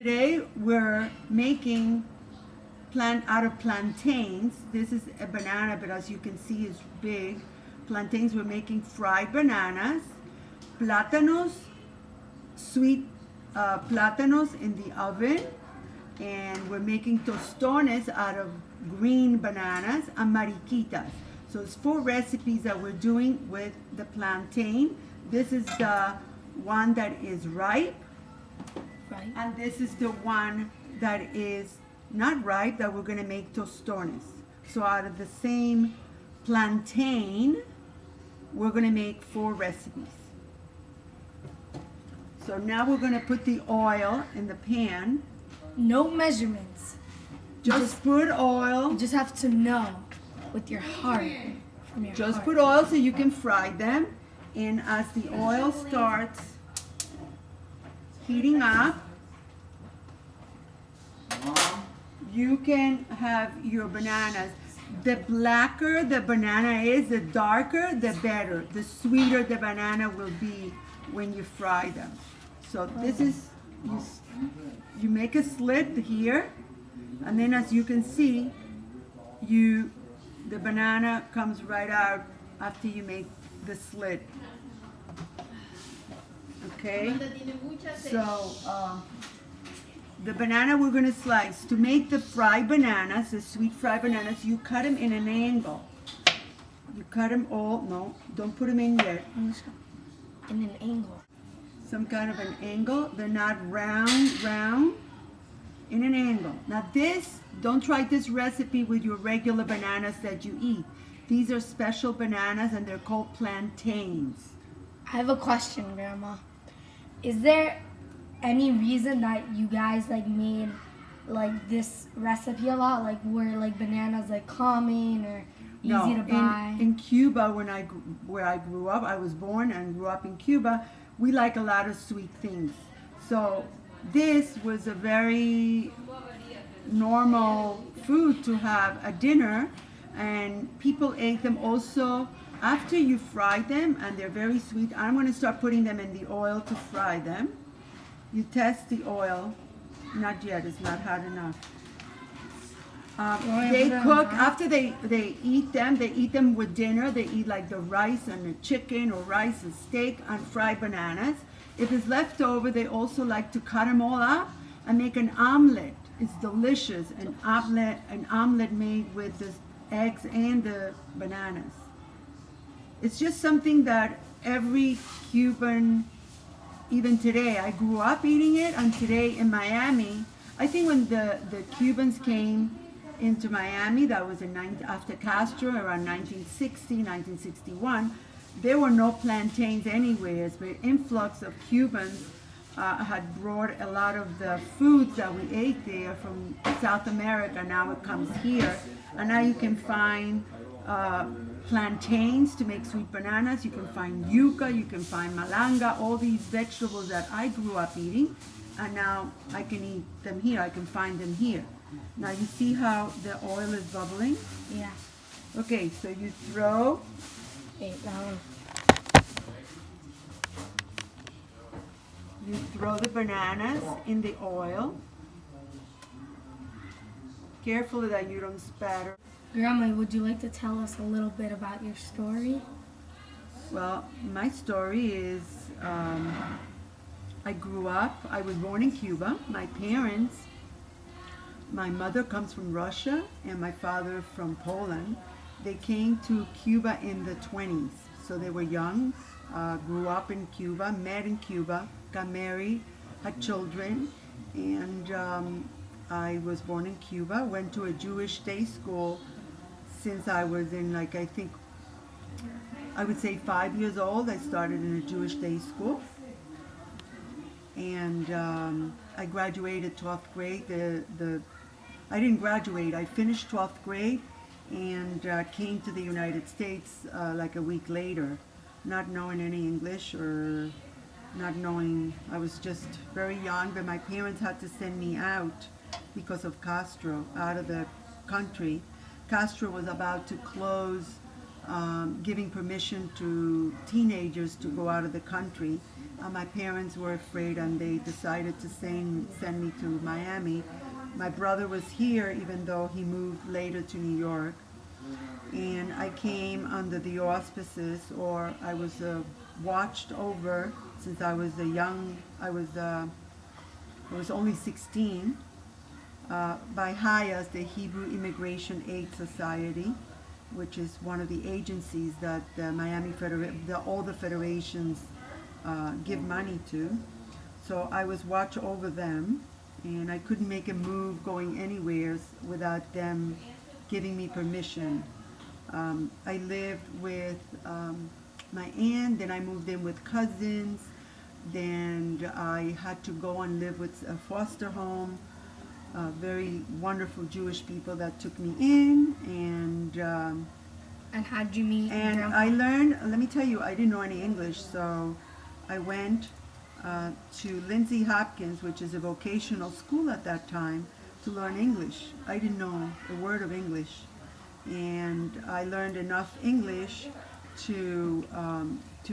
Today we're making out of plantains. This is a banana, but as you can see, it's big. Plantains. We're making fried bananas, plátanos, sweet plátanos in the oven, and we're making tostones out of green bananas and mariquitas. So it's 4 recipes that we're doing with the plantain. This is the one that is ripe. Right. And this is the one that is not ripe that we're going to make tostones. So out of the same plantain, we're going to make 4 recipes. So now we're going to put the oil in the pan. No measurements. Just put oil. You just have to know with your heart. From your Just heart. put oil so you can fry them. And as the oil starts heating up, you can have your bananas. The blacker the banana is, the darker, the better. The sweeter the banana will be when you fry them. So this is, you make a slit here, and then as you can see, the banana comes right out after you make the slit. Okay, so the banana we're going to slice. To make the fried bananas, the sweet fried bananas, you cut them in an angle. You cut them all, no, don't put them in yet. In an angle. Some kind of an angle. They're not round, in an angle. Now this, don't try this recipe with your regular bananas that you eat. These are special bananas and they're called plantains. I have a question, Grandma. Is there any reason that you guys made this recipe a lot? Were bananas common or easy to buy? In Cuba, where I grew up, I was born and grew up in Cuba, we like a lot of sweet things. So this was a very normal food to have at dinner, and people ate them also after you fry them, and they're very sweet. I'm going to start putting them in the oil to fry them. You test the oil. Not yet, it's not hot enough. They cook, after they eat them with dinner. They eat the rice and the chicken, or rice and steak and fried bananas. If it's left over, they also like to cut them all up and make an omelet. It's delicious, an omelet made with the eggs and the bananas. It's just something that every Cuban, even today, I grew up eating it, and today in Miami, I think when the Cubans came into Miami, that was after Castro, around 1960, 1961, there were no plantains anywhere, but influx of Cubans had brought a lot of the foods that we ate there from South America. Now it comes here, and now you can find plantains to make sweet bananas. You can find yuca, you can find malanga, all these vegetables that I grew up eating, and now I can eat them here. I can find them here. Now you see how the oil is bubbling? Yeah. Okay, so you throw. Wait, no. You throw the bananas in the oil. Careful that you don't spatter. Grandma, would you like to tell us a little bit about your story? Well, my story is I grew up, I was born in Cuba. My parents, my mother comes from Russia and my father from Poland. They came to Cuba in the 20s. So they were young, grew up in Cuba, met in Cuba, got married, had children, and I was born in Cuba, went to a Jewish day school since I was in I think, I would say 5 years old. I started in a Jewish day school. And I graduated 12th grade. I didn't graduate, I finished 12th grade and came to the United States a week later, not knowing any English or not knowing, I was just very young, but my parents had to send me out because of Castro, out of the country. Castro was about to close giving permission to teenagers to go out of the country. My parents were afraid and they decided to send me to Miami. My brother was here even though he moved later to New York. And I came under the auspices, or I was watched over since I was I was only 16, by HIAS, the Hebrew Immigration Aid Society, which is one of the agencies that the all the federations give money to. So I was watched over them, and I couldn't make a move going anywhere without them giving me permission. I lived with my aunt, then I moved in with cousins, then I had to go and live with a foster home, very wonderful Jewish people that took me in, And how'd you meet and Grandpa? I learned, let me tell you, I didn't know any English, so I went to Lindsay Hopkins, which is a vocational school at that time, to learn English. I didn't know a word of English, and I learned enough English to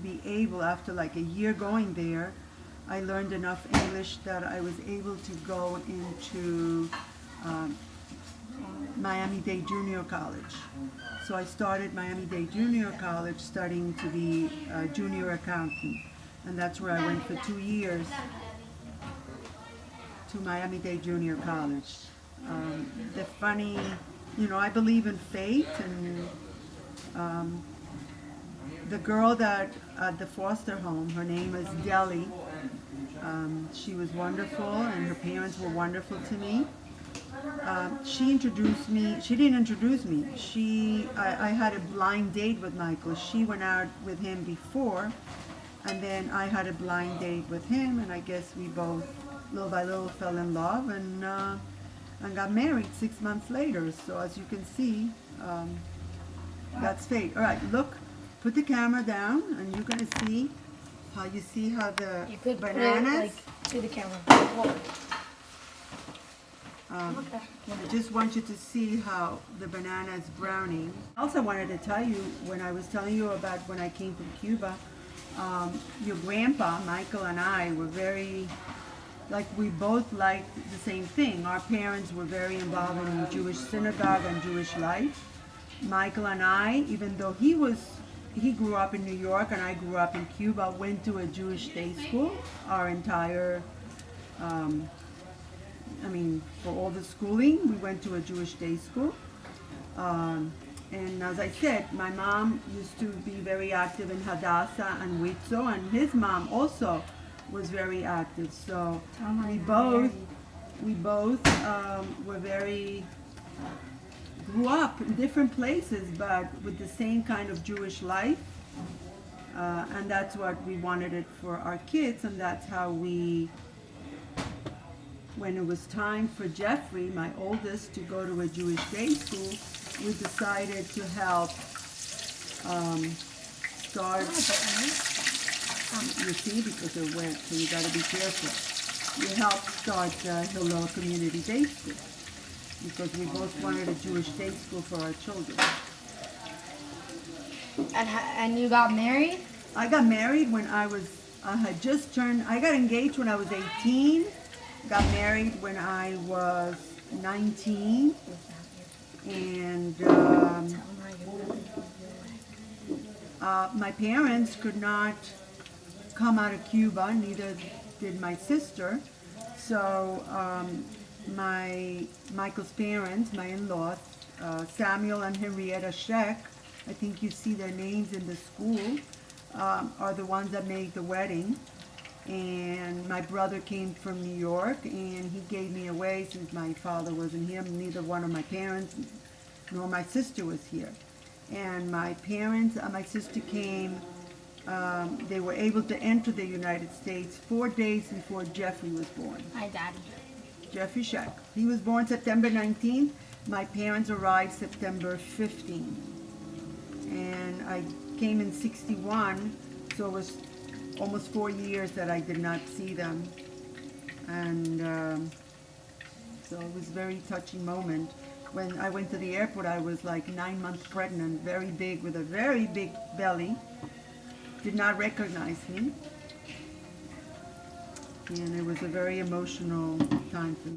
be able, after like a year going there, I learned enough English that I was able to go into Miami-Dade Junior College. So I started Miami-Dade Junior College studying to be a junior accountant. And that's where I went for 2 years, to Miami-Dade Junior College. The funny, I believe in fate, and the girl that at the foster home, her name is Deli. She was wonderful, and her parents were wonderful to me. She introduced me. She didn't introduce me. I had a blind date with Michael. She went out with him before, and then I had a blind date with him, and I guess we both, little by little, fell in love and got married 6 months later. So as you can see, that's fate. All right, look, put the camera down, and you're gonna see how the You could bananas. put it, like, to the camera. Whoa. Okay. I just want you to see how the banana is browning. Also wanted to tell you, when I was telling you about when I came from Cuba, your grandpa, Michael, and I were very, we both liked the same thing. Our parents were very involved in the Jewish synagogue and Jewish life. Michael and I, even though he grew up in New York and I grew up in Cuba, went to a Jewish day school our entire, for all the schooling, we went to a Jewish day school. And as I said, my mom used to be very active in Hadassah and Witzo, and his mom also was very active. So we both grew up in different places, but with the same kind of Jewish life. And that's what we wanted it for our kids, and that's how when it was time for Jeffrey, my oldest, to go to a Jewish day school, we decided to help start, you see, because they're wet, so you gotta be careful. We helped start Hillel Community Day School, because we both wanted a Jewish day school for our children. And you got married? I got married when I got engaged when I was 18, got married when I was 19, and my parents could not come out of Cuba, neither did my sister. So Michael's parents, my in-laws, Samuel and Henrietta Sheck, I think you see their names in the school, are the ones that made the wedding. And my brother came from New York, and he gave me away since my father wasn't here. Neither one of my parents nor my sister was here. And my parents and my sister came, they were able to enter the United States 4 days before Jeffrey was born. Hi, Daddy. Jeffrey Sheck. He was born September 19th. My parents arrived September 15th. And I came in 61, so it was almost 4 years that I did not see them. And so it was a very touching moment. when I went to the airport, I was like 9 months pregnant, very big, with a very big belly. Did not recognize me. And it was a very emotional time for me.